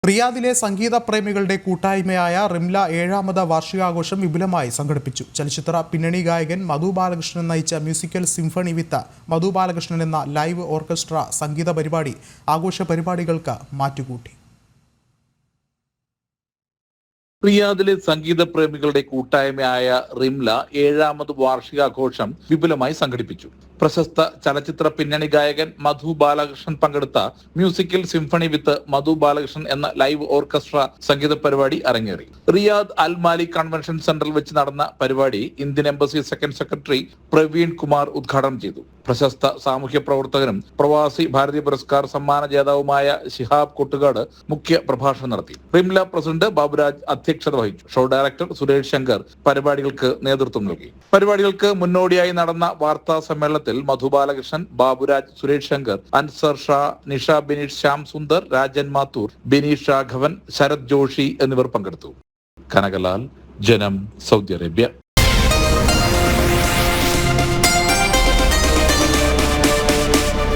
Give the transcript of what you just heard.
റിയാദിലെ സംഗീത പ്രേമികളുടെ കൂട്ടായ്മയായ റിംല 7ാമത് വാർഷികാഘോഷം വിപുലമായി സംഘടിപ്പിച്ചു. ചലച്ചിത്ര പിന്നണി ഗായകൻ മധു ബാലകൃഷ്ണൻ നയിച്ച മ്യൂസിക്കൽ സിംഫണി വിത്ത് മധു ബാലകൃഷ്ണൻ എന്ന ലൈവ് ഓർക്കസ്ട്ര സംഗീത പരിപാടി ആഘോഷ പരിപാടികൾക്ക് മാറ്റുകൂട്ടി. റിയാദിലെ സംഗീത പ്രേമികളുടെ കൂട്ടായ്മയായ റിംല 7ാമത് വാർഷികാഘോഷം വിപുലമായി സംഘടിപ്പിച്ചു. പ്രശസ്ത ചലച്ചിത്ര പിന്നണി ഗായകൻ മധു ബാലകൃഷ്ണൻ പങ്കെടുത്ത മ്യൂസിക്കൽ സിംഫണി വിത്ത് മധു ബാലകൃഷ്ണൻ എന്ന ലൈവ് ഓർക്കസ്ട്ര സംഗീത പരിപാടി അരങ്ങേറി. റിയാദ് അൽ മാലിക് കൺവെൻഷൻ സെന്ററിൽ വെച്ച് നടന്ന പരിപാടി Indian embassy second secretary Praveen Kumar ഉദ്ഘാടനം ചെയ്തു. പ്രശസ്ത സാമൂഹ്യ പ്രവർത്തകനും പ്രവാസി ഭാരതീയ പുരസ്കാർ സമ്മാന ജേതാവുമായ ശിഹാബ് കൊട്ടുകാട് മുഖ്യ പ്രഭാഷണം നടത്തി. റിംല പ്രസിഡന്റ് ബാബുരാജ് അധ്യക്ഷത വഹിച്ചു. ഷോ ഡയറക്ടർ സുരേഷ് ശങ്കർ പരിപാടികൾക്ക് നേതൃത്വം നൽകി. പരിപാടികൾക്ക് മുന്നോടിയായി നടന്ന വാർത്താ സമ്മേളനത്തിൽ മധു ബാലകൃഷ്ണൻ, ബാബുരാജ്, സുരേഷ് ശങ്കർ, അൻസർ ഷാ, നിഷ ബിനീഷ്, ശ്യാം സുന്ദർ, രാജൻ മാത്തൂർ, ബിനീഷ് രാഘവൻ, ശരത് ജോഷി എന്നിവർ പങ്കെടുത്തു. കനകലാൽ, ജനം, സൗദി അറേബ്യ.